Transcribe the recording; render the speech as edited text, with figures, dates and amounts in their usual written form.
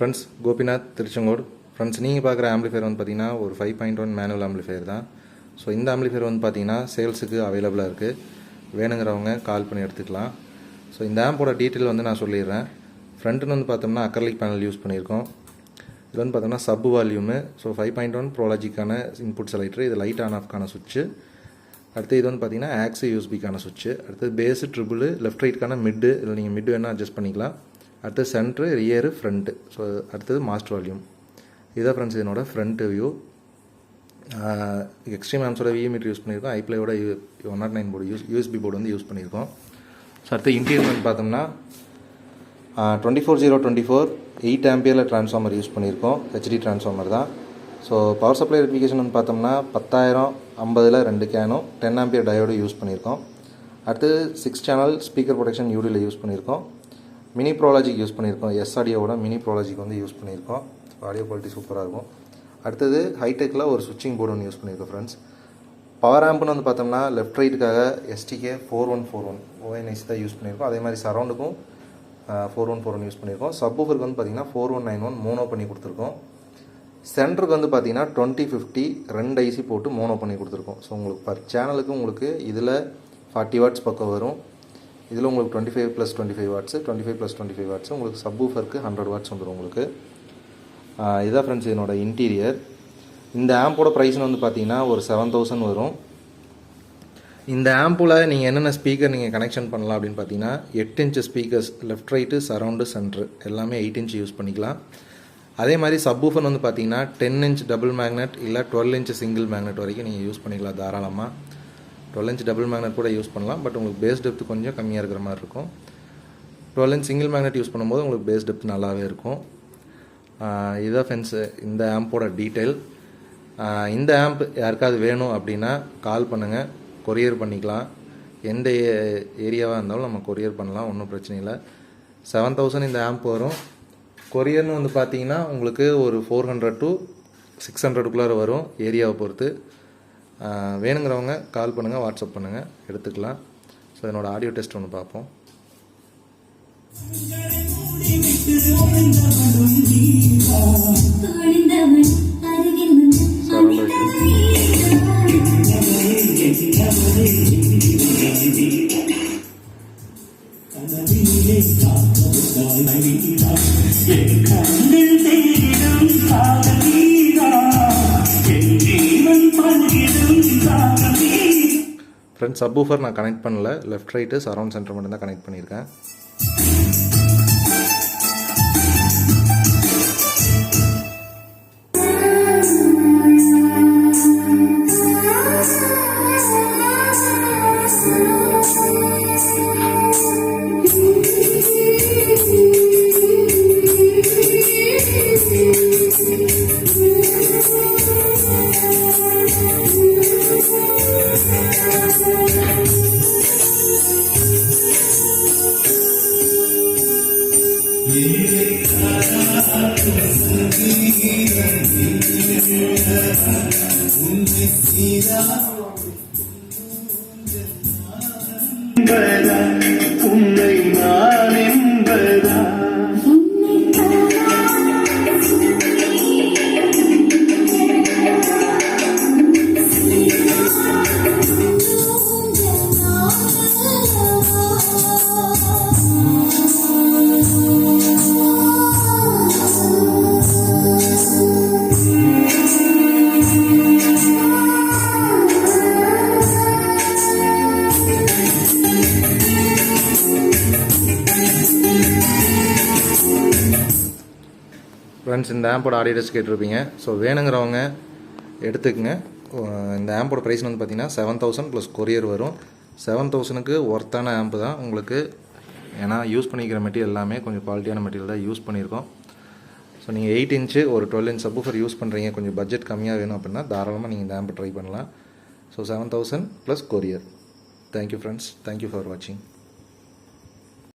Friends, Gopinath, Tiruchengode. Friends, நீங்கள் பார்க்குற amplifier வந்து பார்த்தீங்கன்னா ஒரு 5.1 மேனுவல் ஆம்பிளிஃபையர் தான். ஸோ இந்த ஆம்பிளிஃபையர் வந்து பார்த்தீங்கன்னா சேல்ஸுக்கு அவைலபிளாக இருக்குது. வேணுங்கிறவங்க கால் பண்ணி எடுத்துக்கலாம். ஸோ இந்த ஆம்போட டீட்டெயில் வந்து நான் சொல்லிடுறேன். ஃப்ரண்ட்டுன்னு வந்து பார்த்தோம்னா அக்ரலிக் பேனல் யூஸ் பண்ணியிருக்கோம். இது வந்து பார்த்தோம்னா சப் வால்யூமு. ஸோ 5.1 ப்ரோலாஜிக்கான இன்புட் செலக்டர். இது லைட் ஆன் ஆஃப்கான சுவிட்சு. அடுத்து இது வந்து பார்த்தீங்கன்னா ஆக்ஸி யூஎஸ்பிக்கான சுவிட்சு. அடுத்தது பேஸு, ட்ரிபிள், லெஃப்ட் ரைட்டுக்கான மிட்டு. இதில் நீங்கள் மிட்டு வேணால் அட்ஜஸ்ட் பண்ணிக்கலாம். அடுத்தது சென்ட்ரு, ரியரு, ஃப்ரண்ட்டு. ஸோ அடுத்தது மாஸ்டர் வால்யூம். இதுதான் ஃப்ரெண்ட்ஸ் என்னோட ஃப்ரண்ட் வியூ. எக்ஸ்ட்ரீம் ஆம்ஸோட விஏ மீட்டர் யூஸ் பண்ணியிருக்கோம். ஐப்ளையோட 109 போர்டு யூஎஸ்பி போர்டு வந்து யூஸ் பண்ணியிருக்கோம். ஸோ அடுத்து இன்டீரியர் வந்து பார்த்தோம்னா 24/0/24 8 ஆம்பியரில் ட்ரான்ஸ்ஃபார்மர் யூஸ் பண்ணியிருக்கோம். ஹெச்டி ட்ரான்ஸ்ஃபார்மர் தான். ஸோ பவர் சப்ளை ரெப்ளிகேஷன் வந்து பார்த்தோம்னா 10,000 50 2 கேனும் 10 ஆம்பியர் டயோடு யூஸ் பண்ணியிருக்கோம். அடுத்து 6 சேனல் ஸ்பீக்கர் ப்ரொடெக்ஷன் யூடியில் யூஸ் பண்ணியிருக்கோம். மினி ப்ரோலாஜிக் யூஸ் பண்ணியிருக்கோம். எஸ் ஆடியோவோட மினி ப்ரோலாஜிக் வந்து யூஸ் பண்ணியிருக்கோம். ஆடியோ குவாலிட்டி சூப்பராக இருக்கும். அடுத்தது ஹைடெக்கில் ஒரு சுவிட்சிங் போர்டு ஒன்று யூஸ் பண்ணியிருக்கோம் ஃப்ரெண்ட்ஸ். பவர் ஆம்புன்னு வந்து பார்த்தோம்னா லெஃப்ட் ரைட்டுக்காக STK 4141 ONIC தான் யூஸ் பண்ணியிருக்கோம். அதே மாதிரி சரௌண்டுக்கும் 4141 யூஸ் பண்ணியிருக்கோம். சப்வூஃபருக்கு வந்து பார்த்தீங்கன்னா 4191 மோனோ பண்ணி கொடுத்துருக்கோம். சென்டருக்கு வந்து பார்த்தீங்கன்னா 2050 2 IC போட்டு மோனோ பண்ணி கொடுத்துருக்கோம். ஸோ உங்களுக்கு பர் சேனலுக்கு உங்களுக்கு இதில் 40 வாட்ஸ் பக்கம் வரும். இதில் உங்களுக்கு 25 + 25 வாட்ஸு, 25 + 25 வாட்ஸு. உங்களுக்கு சப்வூஃபருக்கு 100 வாட்ஸ் வந்துடும் உங்களுக்கு. இதுதான் ஃப்ரெண்ட்ஸ் என்னோட இன்டீரியர். இந்த ஆம்போட ப்ரைஸ்னு வந்து பார்த்தீங்கன்னா ஒரு 7,000 வரும். இந்த ஆம்பில் நீங்கள் என்னென்ன ஸ்பீக்கர் நீங்கள் கனெக்ஷன் பண்ணலாம் அப்படின்னு பார்த்தீங்கன்னா 8 inch speakers, left right, surround, centre எல்லாமே 8 இன்ச் யூஸ் பண்ணிக்கலாம். அதே மாதிரி சப்வூஃபர் வந்து பார்த்தீங்கன்னா 10 இன்ச் டபுள் மேக்னெட் இல்லை 12 இன்ச் சிங்கிள் மேக்னெட் வரைக்கும் நீங்கள் யூஸ் பண்ணிக்கலாம் தாராளமாக. 12 இன்ச் டபுள் மேக்னெட் கூட யூஸ் பண்ணலாம். பட் உங்களுக்கு பேஸ் டெப்த் கொஞ்சம் கம்மியாக இருக்கிற மாதிரி இருக்கும். 12 இன்ச் சிங்கிள் மேக்னெட் யூஸ் பண்ணும்போது உங்களுக்கு பேஸ் டெப்த் நல்லாவே இருக்கும். இதுதான் ஃப்ரெண்ட்ஸ் இந்த ஆம்போட டீட்டெயில். இந்த ஆம்ப் யாருக்காவது வேணும் அப்படின்னா கால் பண்ணுங்கள், கொரியர் பண்ணிக்கலாம். எந்த ஏரியாவாக இருந்தாலும் நம்ம கொரியர் பண்ணலாம், ஒன்றும் பிரச்சனை இல்லை. 7,000 இந்த ஆம்ப் வரும். கொரியர்னு வந்து பார்த்தீங்கன்னா உங்களுக்கு ஒரு 400 to 600 வரும் ஏரியாவை பொறுத்து. வேணுங்கிறவங்க கால் பண்ணுங்கள், வாட்ஸ்அப் பண்ணுங்கள், எடுத்துக்கலாம். ஸோ என்னோடய ஆடியோ டெஸ்ட் ஒன்று பார்ப்போம். ஃப்ரெண்ட்ஸ், சப்வூஃபர் நான் கனெக்ட் பண்ணல. லெஃப்ட் ரைட்டு சரௌண்ட் சென்டர் மட்டும் தான் கனெக்ட் பண்ணியிருக்கேன். உன்னை நான் என்பதா ஃப்ரெண்ட்ஸ், இந்த ஆம்போட ஆடியோ டெஸ்ட் கேட்டிருப்பீங்க. ஸோ வேணுங்கிறவங்க எடுத்துக்கங்க. இந்த ஆம்போட ப்ரைஸ் வந்து பார்த்தீங்கன்னா 7,000 + கொரியர் வரும். 7,000க்கு ஒர்த்தான ஆம்பு தான் உங்களுக்கு. ஏன்னா யூஸ் பண்ணிக்கிற மெட்டீரியல் எல்லாமே கொஞ்சம் குவாலிட்டியான மெட்டீரியல் தான் யூஸ் பண்ணியிருக்கோம். ஸோ நீங்கள் 8 இன்ச்சு ஒரு 12 இன்ச் சப்வூஃபர் யூஸ் பண்ணுறீங்க, கொஞ்சம் பட்ஜெட் கம்மியாக வேணும் அப்படின்னா தாராளமாக நீங்கள் இந்த ஆம்பை ட்ரை பண்ணலாம். So 7,000 + courier. Thank you friends, thank you for வாட்சிங்.